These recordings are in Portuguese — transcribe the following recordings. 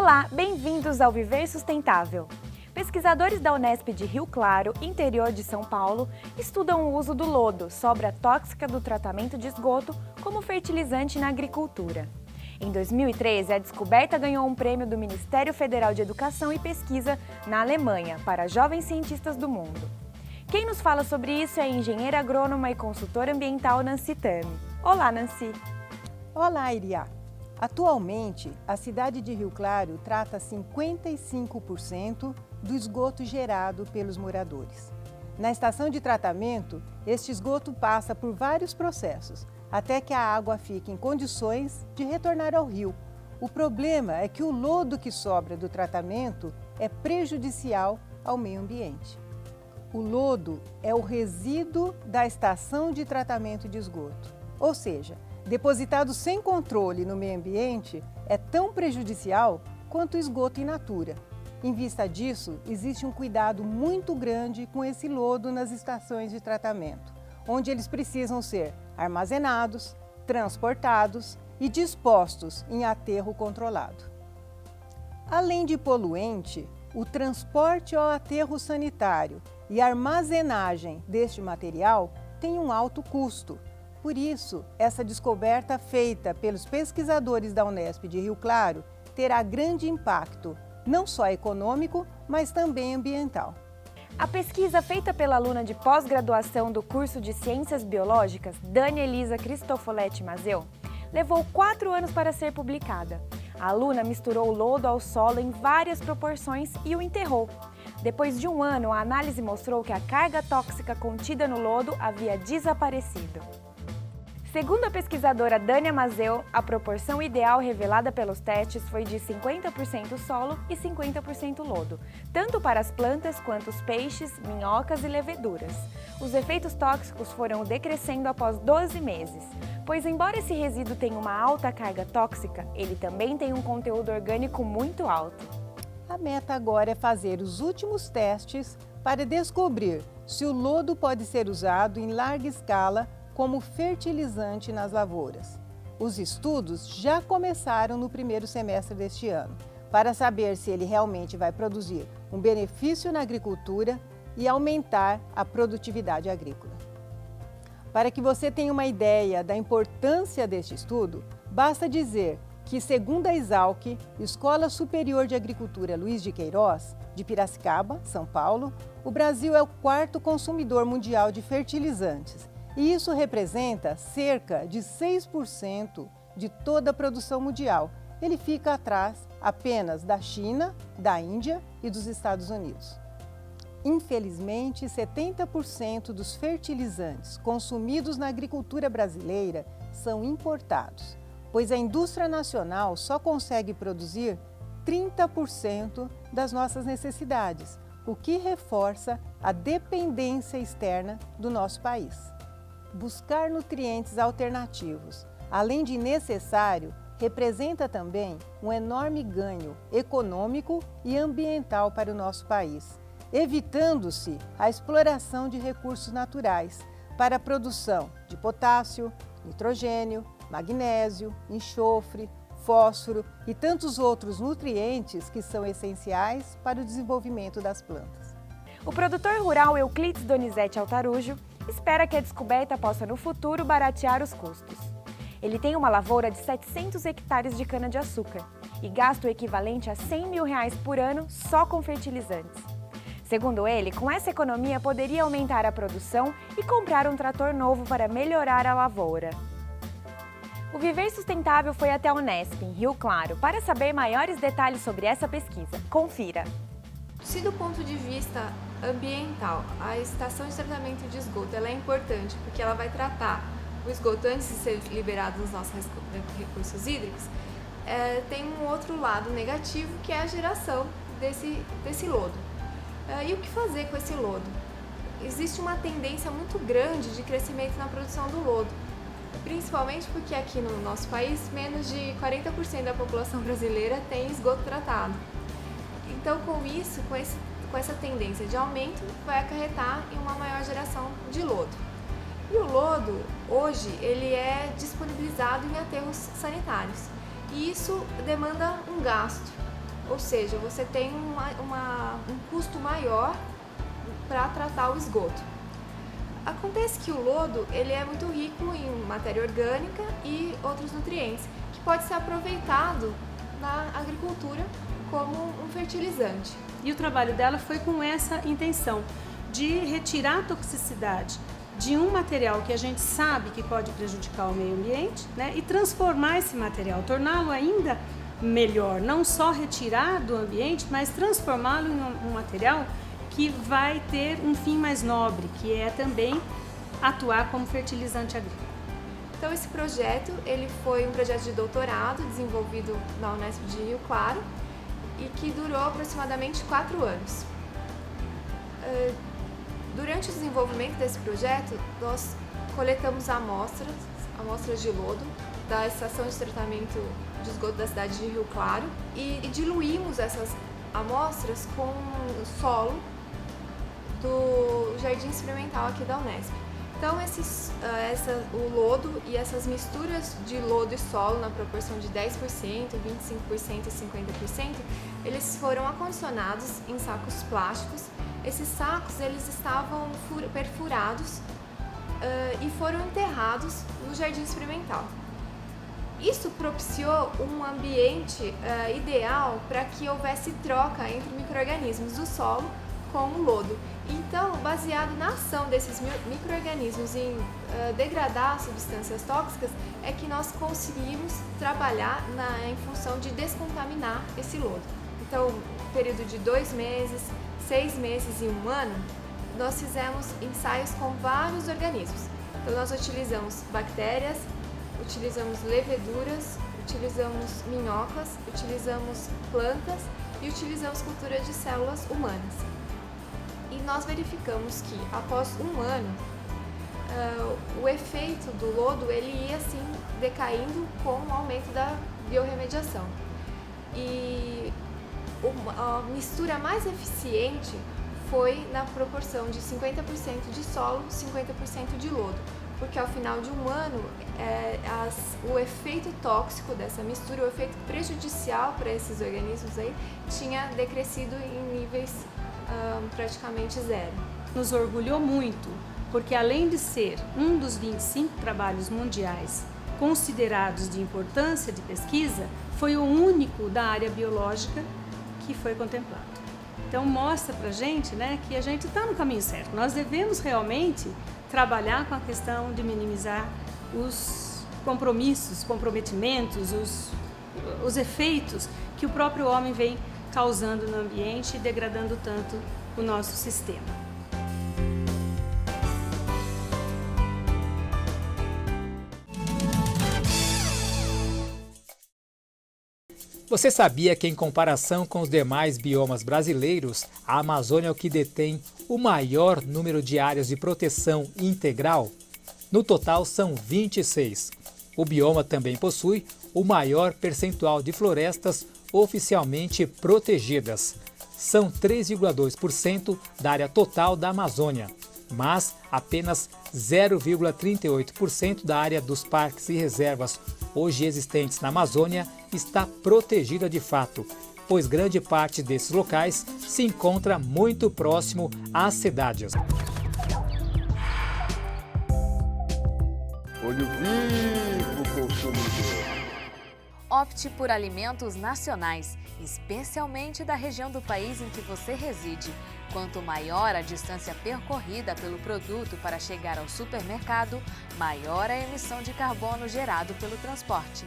Olá, bem-vindos ao Viver Sustentável. Pesquisadores da Unesp de Rio Claro, interior de São Paulo, estudam o uso do lodo, sobra tóxica do tratamento de esgoto, como fertilizante na agricultura. Em 2013, a descoberta ganhou um prêmio do Ministério Federal de Educação e Pesquisa na Alemanha para jovens cientistas do mundo. Quem nos fala sobre isso é a engenheira agrônoma e consultora ambiental Nancy Tami. Olá, Nancy! Olá, Iria! Atualmente, a cidade de Rio Claro trata 55% do esgoto gerado pelos moradores. Na estação de tratamento, este esgoto passa por vários processos, até que a água fique em condições de retornar ao rio. O problema é que o lodo que sobra do tratamento é prejudicial ao meio ambiente. O lodo é o resíduo da estação de tratamento de esgoto, ou seja, depositado sem controle no meio ambiente, é tão prejudicial quanto o esgoto in natura. Em vista disso, existe um cuidado muito grande com esse lodo nas estações de tratamento, onde eles precisam ser armazenados, transportados e dispostos em aterro controlado. Além de poluente, o transporte ao aterro sanitário e a armazenagem deste material tem um alto custo. Por isso, essa descoberta feita pelos pesquisadores da Unesp de Rio Claro terá grande impacto, não só econômico, mas também ambiental. A pesquisa feita pela aluna de pós-graduação do curso de Ciências Biológicas, Dani Elisa Cristofoletti Mazeu, levou 4 anos para ser publicada. A aluna misturou o lodo ao solo em várias proporções e o enterrou. Depois de 1 ano, a análise mostrou que a carga tóxica contida no lodo havia desaparecido. Segundo a pesquisadora Dani Mazeu, a proporção ideal revelada pelos testes foi de 50% solo e 50% lodo, tanto para as plantas quanto os peixes, minhocas e leveduras. Os efeitos tóxicos foram decrescendo após 12 meses, pois embora esse resíduo tenha uma alta carga tóxica, ele também tem um conteúdo orgânico muito alto. A meta agora é fazer os últimos testes para descobrir se o lodo pode ser usado em larga escala como fertilizante nas lavouras. Os estudos já começaram no primeiro semestre deste ano, para saber se ele realmente vai produzir um benefício na agricultura e aumentar a produtividade agrícola. Para que você tenha uma ideia da importância deste estudo, basta dizer que, segundo a Exalc, Escola Superior de Agricultura Luiz de Queiroz, de Piracicaba, São Paulo, o Brasil é o 4º consumidor mundial de fertilizantes, e isso representa cerca de 6% de toda a produção mundial. Ele fica atrás apenas da China, da Índia e dos Estados Unidos. Infelizmente, 70% dos fertilizantes consumidos na agricultura brasileira são importados, pois a indústria nacional só consegue produzir 30% das nossas necessidades, o que reforça a dependência externa do nosso país. Buscar nutrientes alternativos, além de necessário, representa também um enorme ganho econômico e ambiental para o nosso país, evitando-se a exploração de recursos naturais para a produção de potássio, nitrogênio, magnésio, enxofre, fósforo e tantos outros nutrientes que são essenciais para o desenvolvimento das plantas. O produtor rural Euclides Donizete Altarujo espera que a descoberta possa no futuro baratear os custos. Ele tem uma lavoura de 700 hectares de cana-de-açúcar e gasta o equivalente a R$100 mil por ano só com fertilizantes. Segundo ele, com essa economia poderia aumentar a produção e comprar um trator novo para melhorar a lavoura. O Viver Sustentável foi até a Unesp, em Rio Claro, para saber maiores detalhes sobre essa pesquisa. Confira! Se do ponto de vista ambiental, a estação de tratamento de esgoto ela é importante porque ela vai tratar o esgoto antes de ser liberado nos nossos recursos hídricos, tem um outro lado negativo que é a geração desse lodo. E o que fazer com esse lodo? Existe uma tendência muito grande de crescimento na produção do lodo, principalmente porque aqui no nosso país menos de 40% da população brasileira tem esgoto tratado. Então, com isso, com essa tendência de aumento, vai acarretar em uma maior geração de lodo. E o lodo, hoje, ele é disponibilizado em aterros sanitários. E isso demanda um gasto. ou seja, você tem um custo maior para tratar o esgoto. Acontece que o lodo ele é muito rico em matéria orgânica e outros nutrientes, que pode ser aproveitado na agricultura como um fertilizante. E o trabalho dela foi com essa intenção, de retirar a toxicidade de um material que a gente sabe que pode prejudicar o meio ambiente, né, e transformar esse material, torná-lo ainda melhor, não só retirar do ambiente, mas transformá-lo em um material que vai ter um fim mais nobre, que é também atuar como fertilizante agrícola. Então esse projeto ele foi um projeto de doutorado desenvolvido na Unesp de Rio Claro e que durou aproximadamente 4 anos. Durante o desenvolvimento desse projeto, nós coletamos amostras de lodo da estação de tratamento de esgoto da cidade de Rio Claro e diluímos essas amostras com o solo do Jardim Experimental aqui da Unesp. Então o lodo e essas misturas de lodo e solo na proporção de 10%, 25% e 50%, eles foram acondicionados em sacos plásticos. Esses sacos eles estavam perfurados e foram enterrados no Jardim Experimental. Isso propiciou um ambiente ideal para que houvesse troca entre micro-organismos do solo com o lodo. Então, baseado na ação desses micro-organismos em degradar substâncias tóxicas, é que nós conseguimos trabalhar em função de descontaminar esse lodo. Então, período de 2 meses, 6 meses e 1 ano, nós fizemos ensaios com vários organismos. Então, nós utilizamos bactérias, utilizamos leveduras, utilizamos minhocas, utilizamos plantas e utilizamos cultura de células humanas. E nós verificamos que após 1 ano, o efeito do lodo ele ia assim decaindo com o aumento da biorremediação. E a mistura mais eficiente foi na proporção de 50% de solo, 50% de lodo, porque ao final de 1 ano o efeito tóxico dessa mistura, o efeito prejudicial para esses organismos aí, tinha decrescido em níveis praticamente zero. Nos orgulhou muito, porque além de ser um dos 25 trabalhos mundiais considerados de importância de pesquisa, foi o único da área biológica que foi contemplado. Então mostra pra gente, né, que a gente está no caminho certo. Nós devemos realmente trabalhar com a questão de minimizar os comprometimentos, os efeitos que o próprio homem vem causando no ambiente e degradando tanto o nosso sistema. Você sabia que, em comparação com os demais biomas brasileiros, a Amazônia é o que detém o maior número de áreas de proteção integral? No total, são 26. O bioma também possui o maior percentual de florestas oficialmente protegidas. São 3,2% da área total da Amazônia, mas apenas 0,38% da área dos parques e reservas hoje existentes na Amazônia está protegida de fato, pois grande parte desses locais se encontra muito próximo às cidades. Olho vivo, consumidor. Opte por alimentos nacionais, especialmente da região do país em que você reside. Quanto maior a distância percorrida pelo produto para chegar ao supermercado, maior a emissão de carbono gerado pelo transporte.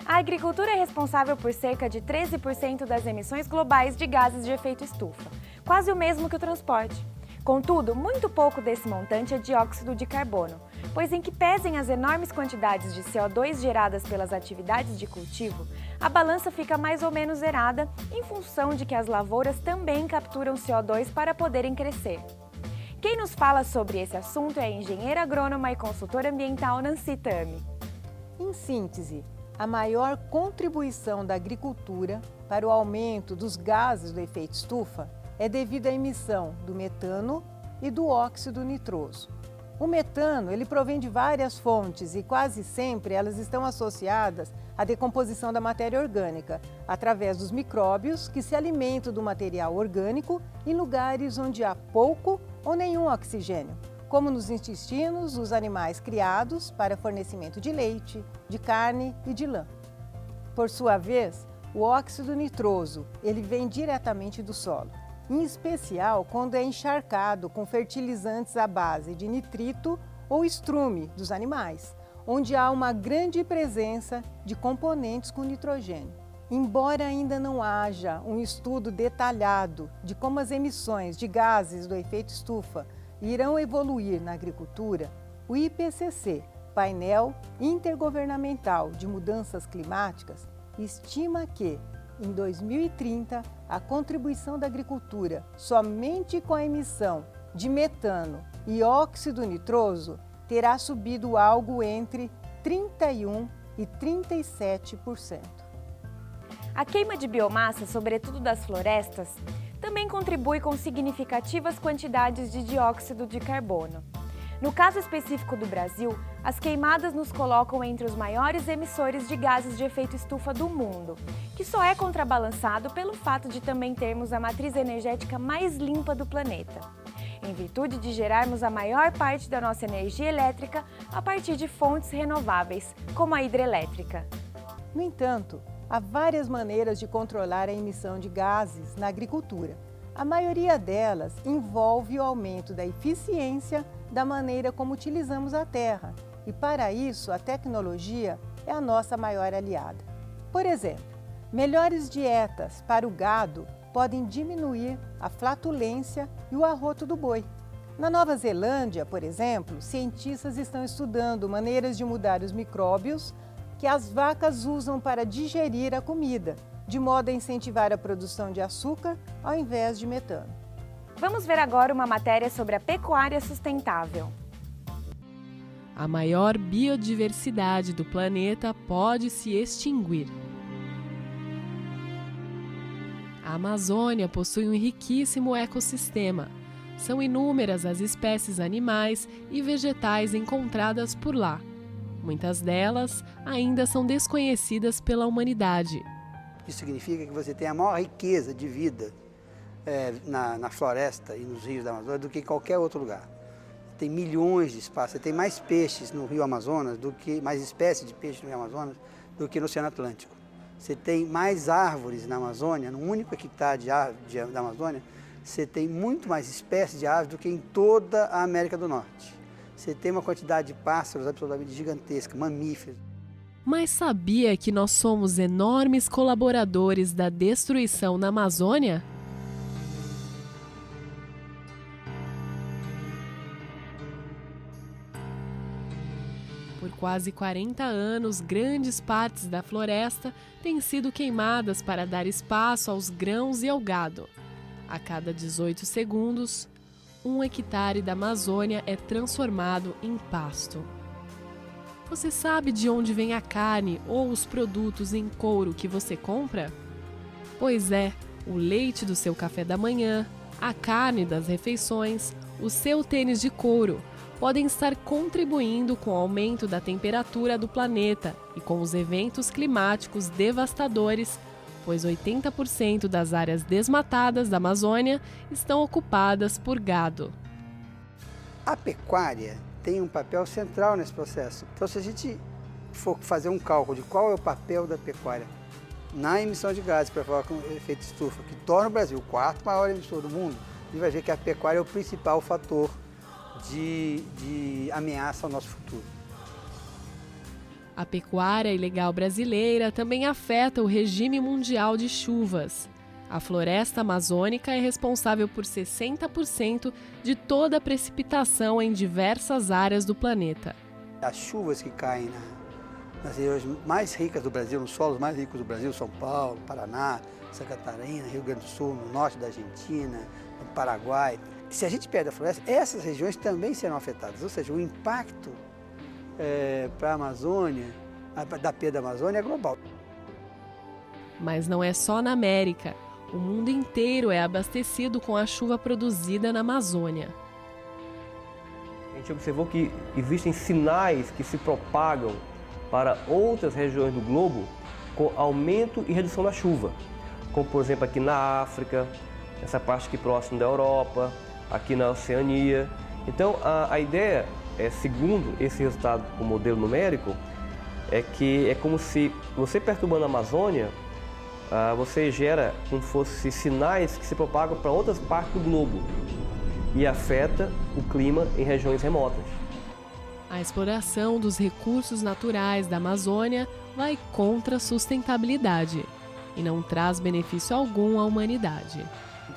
A agricultura é responsável por cerca de 13% das emissões globais de gases de efeito estufa, quase o mesmo que o transporte. Contudo, muito pouco desse montante é dióxido de carbono, pois em que pesem as enormes quantidades de CO2 geradas pelas atividades de cultivo, a balança fica mais ou menos zerada em função de que as lavouras também capturam CO2 para poderem crescer. Quem nos fala sobre esse assunto é a engenheira agrônoma e consultora ambiental Nancy Tami. Em síntese, a maior contribuição da agricultura para o aumento dos gases do efeito estufa é devido à emissão do metano e do óxido nitroso. O metano, ele provém de várias fontes e quase sempre elas estão associadas à decomposição da matéria orgânica, através dos micróbios que se alimentam do material orgânico em lugares onde há pouco ou nenhum oxigênio, como nos intestinos dos animais criados para fornecimento de leite, de carne e de lã. Por sua vez, o óxido nitroso, ele vem diretamente do solo, em especial quando é encharcado com fertilizantes à base de nitrito ou estrume dos animais, onde há uma grande presença de componentes com nitrogênio. Embora ainda não haja um estudo detalhado de como as emissões de gases do efeito estufa irão evoluir na agricultura, o IPCC, Painel Intergovernamental de Mudanças Climáticas, estima que, em 2030, a contribuição da agricultura somente com a emissão de metano e óxido nitroso terá subido algo entre 31% e 37%. A queima de biomassa, sobretudo das florestas, também contribui com significativas quantidades de dióxido de carbono. No caso específico do Brasil, as queimadas nos colocam entre os maiores emissores de gases de efeito estufa do mundo, que só é contrabalançado pelo fato de também termos a matriz energética mais limpa do planeta, em virtude de gerarmos a maior parte da nossa energia elétrica a partir de fontes renováveis, como a hidrelétrica. No entanto, há várias maneiras de controlar a emissão de gases na agricultura. A maioria delas envolve o aumento da eficiência da maneira como utilizamos a terra, e para isso a tecnologia é a nossa maior aliada. Por exemplo, melhores dietas para o gado podem diminuir a flatulência e o arroto do boi. Na Nova Zelândia, por exemplo, cientistas estão estudando maneiras de mudar os micróbios que as vacas usam para digerir a comida, de modo a incentivar a produção de açúcar ao invés de metano. Vamos ver agora uma matéria sobre a pecuária sustentável. A maior biodiversidade do planeta pode se extinguir. A Amazônia possui um riquíssimo ecossistema. São inúmeras as espécies animais e vegetais encontradas por lá. Muitas delas ainda são desconhecidas pela humanidade. Isso significa que você tem a maior riqueza de vida na floresta e nos rios da Amazônia do que em qualquer outro lugar. Tem milhões de espaços, você tem mais peixes no Rio Amazonas, mais espécies de peixes no Rio Amazonas do que no Oceano Atlântico. Você tem mais árvores na Amazônia, num único hectare da Amazônia, você tem muito mais espécies de aves do que em toda a América do Norte. Você tem uma quantidade de pássaros absolutamente gigantesca, mamíferos. Mas sabia que nós somos enormes colaboradores da destruição na Amazônia? Por quase 40 anos, grandes partes da floresta têm sido queimadas para dar espaço aos grãos e ao gado. A cada 18 segundos, 1 hectare da Amazônia é transformado em pasto. Você sabe de onde vem a carne ou os produtos em couro que você compra? Pois é, o leite do seu café da manhã, a carne das refeições, o seu tênis de couro podem estar contribuindo com o aumento da temperatura do planeta e com os eventos climáticos devastadores, pois 80% das áreas desmatadas da Amazônia estão ocupadas por gado. A pecuária tem um papel central nesse processo. Então, se a gente for fazer um cálculo de qual é o papel da pecuária na emissão de gases para falar com efeito estufa, que torna o Brasil o quarto maior emissor do mundo, a gente vai ver que a pecuária é o principal fator de ameaça ao nosso futuro. A pecuária ilegal brasileira também afeta o regime mundial de chuvas. A floresta amazônica é responsável por 60% de toda a precipitação em diversas áreas do planeta. As chuvas que caem nas regiões mais ricas do Brasil, nos solos mais ricos do Brasil, São Paulo, Paraná, Santa Catarina, Rio Grande do Sul, no norte da Argentina, no Paraguai. Se a gente perde a floresta, essas regiões também serão afetadas, ou seja, o impacto para a Amazônia, da perda da Amazônia é global. Mas não é só na América. O mundo inteiro é abastecido com a chuva produzida na Amazônia. A gente gente observou que existem sinais que se propagam para outras regiões do globo com aumento e redução da chuva, como por exemplo aqui na África, essa parte aqui próxima da Europa, aqui na Oceania. Então a ideia, segundo esse resultado com o modelo numérico, é que é como se você perturbando a Amazônia, você gera como se fosse sinais que se propagam para outras partes do globo e afeta o clima em regiões remotas. A exploração dos recursos naturais da Amazônia vai contra a sustentabilidade e não traz benefício algum à humanidade.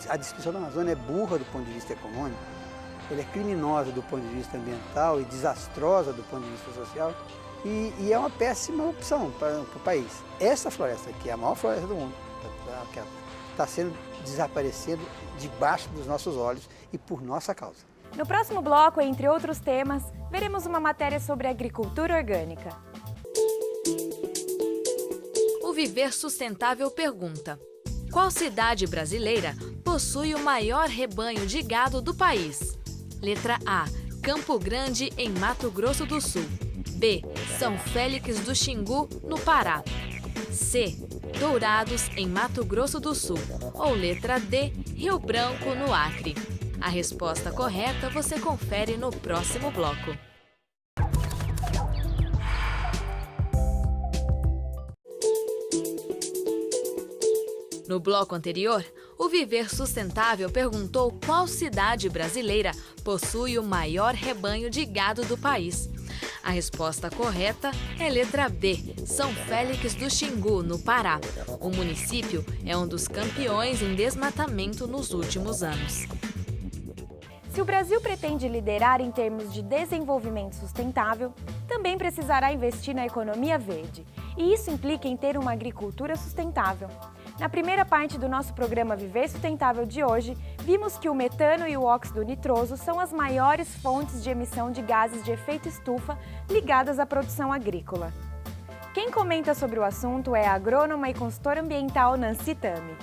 A destruição da Amazônia é burra do ponto de vista econômico, ela é criminosa do ponto de vista ambiental e desastrosa do ponto de vista social e é uma péssima opção para o país. Essa floresta, que é a maior floresta do mundo, está sendo desaparecendo debaixo dos nossos olhos e por nossa causa. No próximo bloco, entre outros temas, veremos uma matéria sobre agricultura orgânica. O Viver Sustentável pergunta: qual cidade brasileira possui o maior rebanho de gado do país? Letra A, Campo Grande, em Mato Grosso do Sul. B, São Félix do Xingu, no Pará. C, Dourados, em Mato Grosso do Sul. Ou letra D, Rio Branco, no Acre. A resposta correta você confere no próximo bloco. No bloco anterior, o Viver Sustentável perguntou qual cidade brasileira possui o maior rebanho de gado do país. A resposta correta é letra B, São Félix do Xingu, no Pará. O município é um dos campeões em desmatamento nos últimos anos. Se o Brasil pretende liderar em termos de desenvolvimento sustentável, também precisará investir na economia verde. E isso implica em ter uma agricultura sustentável. Na primeira parte do nosso programa Viver Sustentável de hoje, vimos que o metano e o óxido nitroso são as maiores fontes de emissão de gases de efeito estufa ligadas à produção agrícola. Quem comenta sobre o assunto é a agrônoma e consultora ambiental Nancy Tami.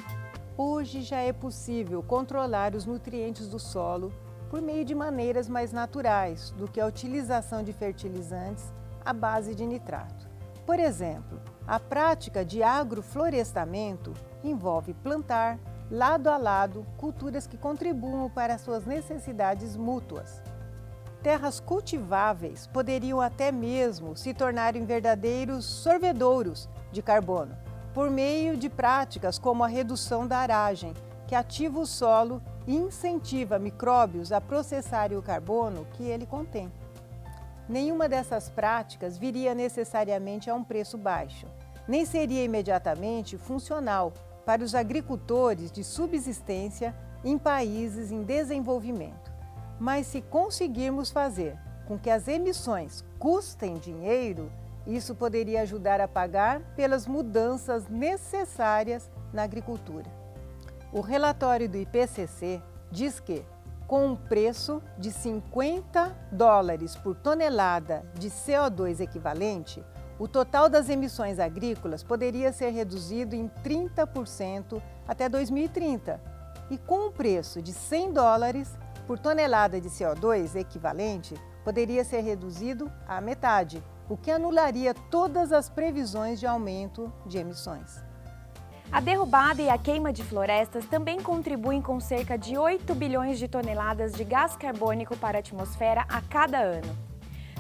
Hoje já é possível controlar os nutrientes do solo por meio de maneiras mais naturais do que a utilização de fertilizantes à base de nitrato. Por exemplo, a prática de agroflorestamento envolve plantar, lado a lado, culturas que contribuam para suas necessidades mútuas. Terras cultiváveis poderiam até mesmo se tornarem verdadeiros sorvedouros de carbono, por meio de práticas como a redução da aragem, que ativa o solo e incentiva micróbios a processarem o carbono que ele contém. Nenhuma dessas práticas viria necessariamente a um preço baixo, nem seria imediatamente funcional para os agricultores de subsistência em países em desenvolvimento. Mas se conseguirmos fazer com que as emissões custem dinheiro, isso poderia ajudar a pagar pelas mudanças necessárias na agricultura. O relatório do IPCC diz que, com um preço de $50 por tonelada de CO2 equivalente, o total das emissões agrícolas poderia ser reduzido em 30% até 2030. E com um preço de $100 por tonelada de CO2 equivalente, poderia ser reduzido à metade, o que anularia todas as previsões de aumento de emissões. A derrubada e a queima de florestas também contribuem com cerca de 8 bilhões de toneladas de gás carbônico para a atmosfera a cada ano.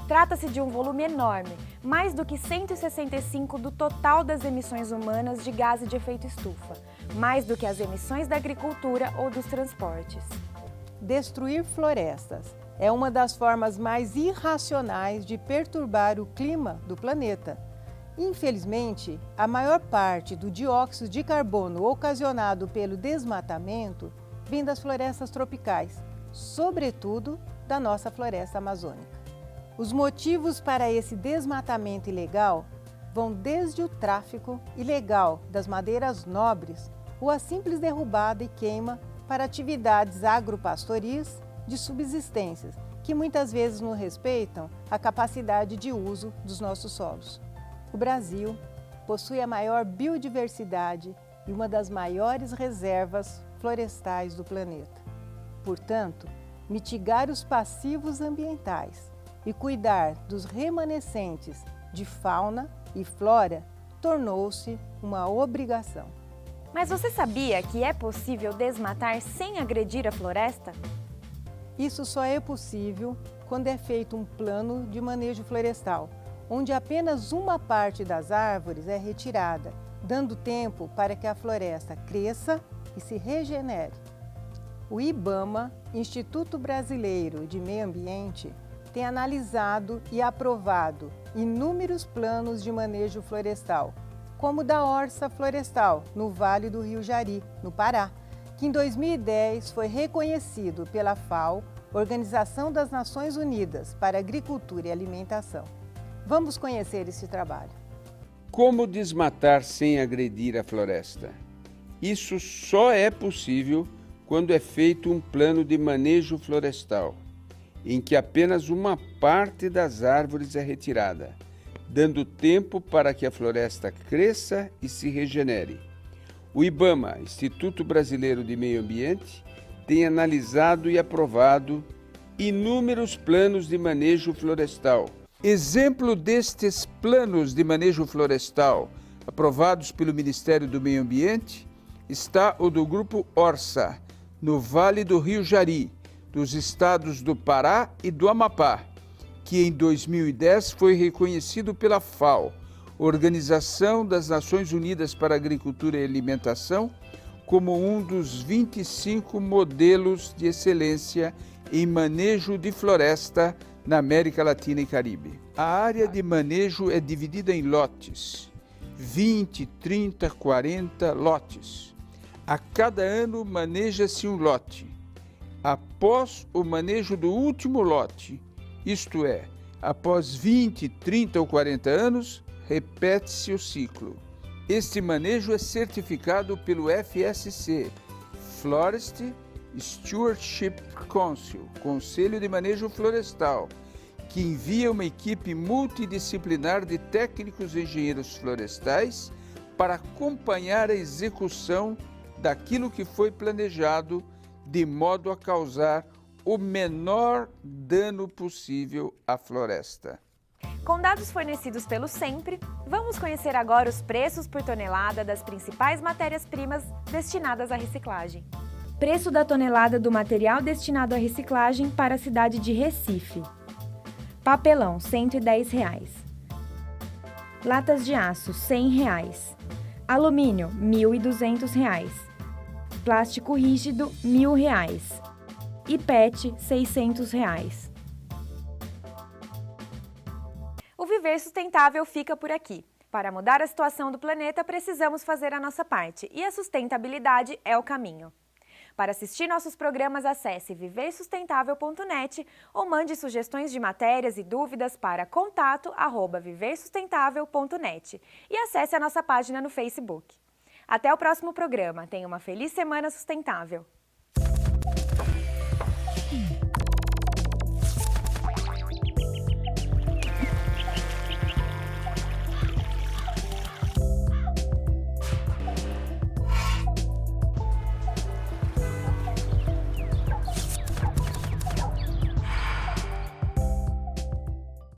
Trata-se de um volume enorme, mais do que 165 do total das emissões humanas de gases de efeito estufa, mais do que as emissões da agricultura ou dos transportes. Destruir florestas é uma das formas mais irracionais de perturbar o clima do planeta. Infelizmente, a maior parte do dióxido de carbono ocasionado pelo desmatamento vem das florestas tropicais, sobretudo da nossa floresta amazônica. Os motivos para esse desmatamento ilegal vão desde o tráfico ilegal das madeiras nobres ou a simples derrubada e queima para atividades agropastoris de subsistências, que muitas vezes não respeitam a capacidade de uso dos nossos solos. O Brasil possui a maior biodiversidade e uma das maiores reservas florestais do planeta. Portanto, mitigar os passivos ambientais e cuidar dos remanescentes de fauna e flora tornou-se uma obrigação. Mas você sabia que é possível desmatar sem agredir a floresta? Isso só é possível quando é feito um plano de manejo florestal, onde apenas uma parte das árvores é retirada, dando tempo para que a floresta cresça e se regenere. O IBAMA, Instituto Brasileiro de Meio Ambiente, tem analisado e aprovado inúmeros planos de manejo florestal, como o da Orça Florestal, no Vale do Rio Jari, no Pará, que em 2010 foi reconhecido pela FAO, Organização das Nações Unidas para Agricultura e Alimentação. Vamos conhecer esse trabalho. Como desmatar sem agredir a floresta? Isso só é possível quando é feito um plano de manejo florestal, em que apenas uma parte das árvores é retirada, dando tempo para que a floresta cresça e se regenere. O IBAMA, Instituto Brasileiro de Meio Ambiente, tem analisado e aprovado inúmeros planos de manejo florestal. Exemplo destes planos de manejo florestal, aprovados pelo Ministério do Meio Ambiente, está o do Grupo Orça, no Vale do Rio Jari, dos estados do Pará e do Amapá, que em 2010 foi reconhecido pela FAO, Organização das Nações Unidas para a Agricultura e Alimentação, como um dos 25 modelos de excelência em manejo de floresta na América Latina e Caribe. A área de manejo é dividida em lotes, 20, 30, 40 lotes. A cada ano maneja-se um lote. Após o manejo do último lote, isto é, após 20, 30 ou 40 anos, repete-se o ciclo. Este manejo é certificado pelo FSC, Forest Stewardship Council, Conselho de Manejo Florestal, que envia uma equipe multidisciplinar de técnicos e engenheiros florestais para acompanhar a execução daquilo que foi planejado, de modo a causar o menor dano possível à floresta. Com dados fornecidos pelo Sempre, vamos conhecer agora os preços por tonelada das principais matérias-primas destinadas à reciclagem. Preço da tonelada do material destinado à reciclagem para a cidade de Recife. Papelão, R$ 110. Latas de aço, R$ 100. Alumínio, R$ 1.200. Plástico rígido, R$ 1.000. E PET, R$ 600. O Viver Sustentável fica por aqui. Para mudar a situação do planeta, precisamos fazer a nossa parte e a sustentabilidade é o caminho. Para assistir nossos programas, acesse viversustentável.net ou mande sugestões de matérias e dúvidas para contato@viversustentável.net e acesse a nossa página no Facebook. Até o próximo programa. Tenha uma feliz semana sustentável.